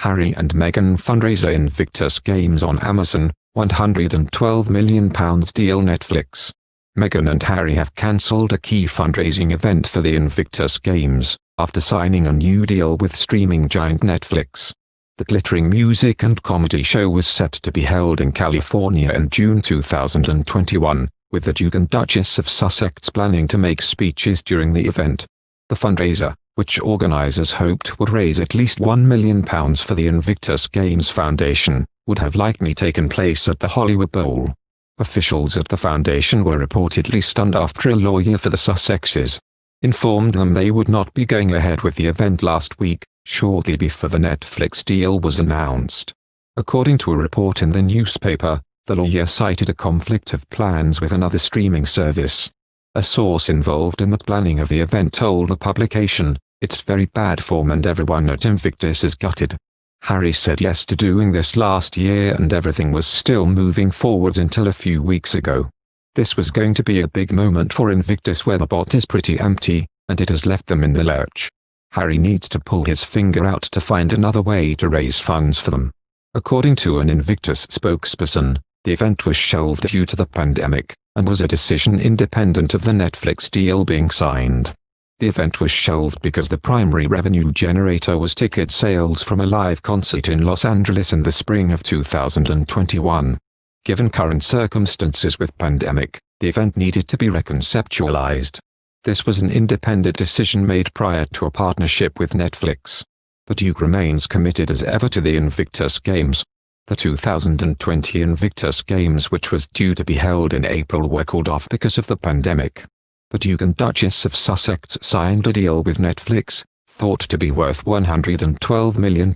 Harry and Meghan fundraiser Invictus Games on Amazon, £112 million deal Netflix. Meghan and Harry have cancelled a key fundraising event for the Invictus Games, after signing a new deal with streaming giant Netflix. The glittering music and comedy show was set to be held in California in June 2021, with the Duke and Duchess of Sussex planning to make speeches during the event. The fundraiser, which organizers hoped would raise at least £1 million for the Invictus Games Foundation, would have likely taken place at the Hollywood Bowl. Officials at the foundation were reportedly stunned after a lawyer for the Sussexes informed them they would not be going ahead with the event last week, shortly before the Netflix deal was announced. According to a report in the newspaper, the lawyer cited a conflict of plans with another streaming service. A source involved in the planning of the event told the publication, "It's very bad form and everyone at Invictus is gutted. Harry said yes to doing this last year and everything was still moving forward until a few weeks ago. This was going to be a big moment for Invictus where the pot is pretty empty, and it has left them in the lurch. Harry needs to pull his finger out to find another way to raise funds for them." According to an Invictus spokesperson, the event was shelved due to the pandemic, and was a decision independent of the Netflix deal being signed. The event was shelved because the primary revenue generator was ticket sales from a live concert in Los Angeles in the spring of 2021. Given current circumstances with pandemic, the event needed to be reconceptualized. This was an independent decision made prior to a partnership with Netflix. The Duke remains committed as ever to the Invictus Games. The 2020 Invictus Games, which was due to be held in April, were called off because of the pandemic. The Duke and Duchess of Sussex signed a deal with Netflix, thought to be worth £112 million,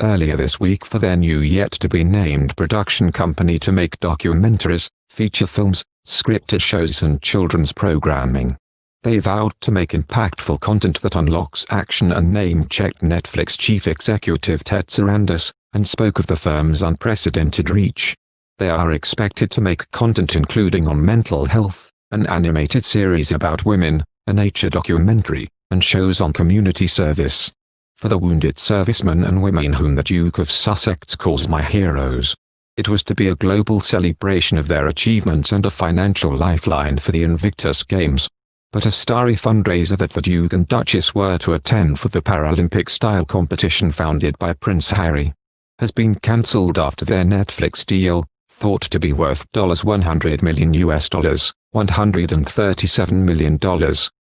earlier this week for their new yet-to-be-named production company to make documentaries, feature films, scripted shows and children's programming. They vowed to make impactful content that unlocks action and name-checked Netflix chief executive Ted Sarandos, and spoke of the firm's unprecedented reach. They are expected to make content including on mental health, an animated series about women, a nature documentary, and shows on community service. For the wounded servicemen and women whom the Duke of Sussex calls my heroes. It was to be a global celebration of their achievements and a financial lifeline for the Invictus Games. But a starry fundraiser that the Duke and Duchess were to attend for the Paralympic-style competition founded by Prince Harry has been cancelled after their Netflix deal, thought to be worth $100 million $137 million,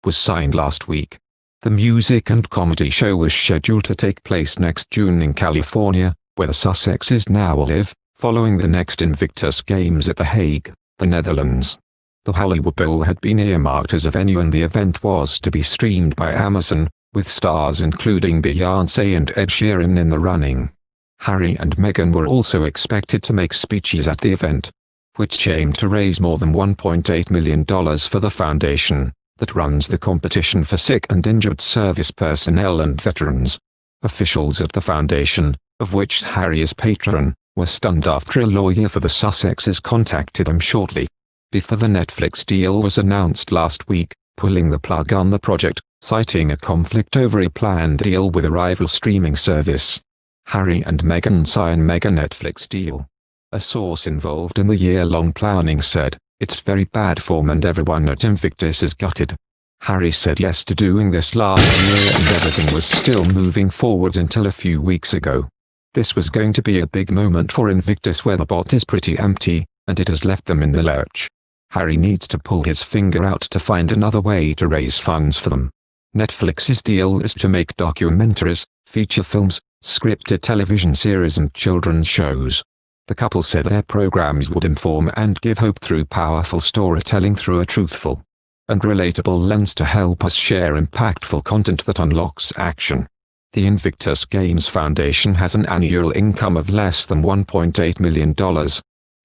was signed last week. The music and comedy show was scheduled to take place next June in California, where the Sussexes now live, following the next Invictus Games at The Hague, the Netherlands. The Hollywood Bowl had been earmarked as a venue and the event was to be streamed by Amazon, with stars including Beyoncé and Ed Sheeran in the running. Harry and Meghan were also expected to make speeches at the event, which aimed to raise more than $1.8 million for the foundation that runs the competition for sick and injured service personnel and veterans. Officials at the foundation, of which Harry is patron, were stunned after a lawyer for the Sussexes contacted them shortly before the Netflix deal was announced last week, pulling the plug on the project, citing a conflict over a planned deal with a rival streaming service. Harry and Meghan sign mega Netflix deal. A source involved in the year-long planning said, "It's very bad form and everyone at Invictus is gutted. Harry said yes to doing this last year and everything was still moving forward until a few weeks ago. This was going to be a big moment for Invictus where the pot is pretty empty, and it has left them in the lurch. Harry needs to pull his finger out to find another way to raise funds for them." Netflix's deal is to make documentaries, feature films, scripted television series and children's shows. The couple said their programs would inform and give hope through powerful storytelling through a truthful and relatable lens to help us share impactful content that unlocks action. The Invictus Games Foundation has an annual income of less than $1.8 million. The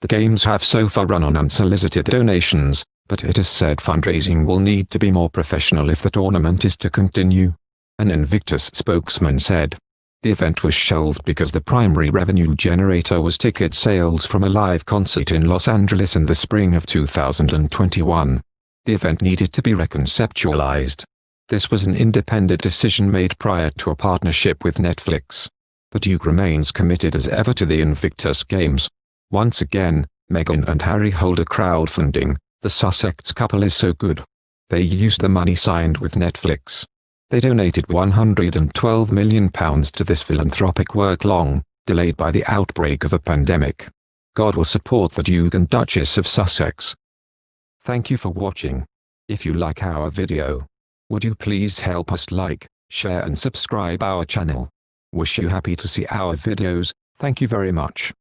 Games have so far run on unsolicited donations, but it is said fundraising will need to be more professional if the tournament is to continue. An Invictus spokesman said, "The event was shelved because the primary revenue generator was ticket sales from a live concert in Los Angeles in the spring of 2021. The event needed to be reconceptualized. This was an independent decision made prior to a partnership with Netflix. The Duke remains committed as ever to the Invictus Games. Once again, Meghan and Harry hold a crowdfunding. The Sussex couple is so good. They used the money signed with Netflix. They donated £112 million to this philanthropic work long delayed by the outbreak of a pandemic. God will support the Duke and Duchess of Sussex. Thank you for watching. If you like our video, would you please help us like, share and subscribe our channel. Wish you happy to see our videos. Thank you very much.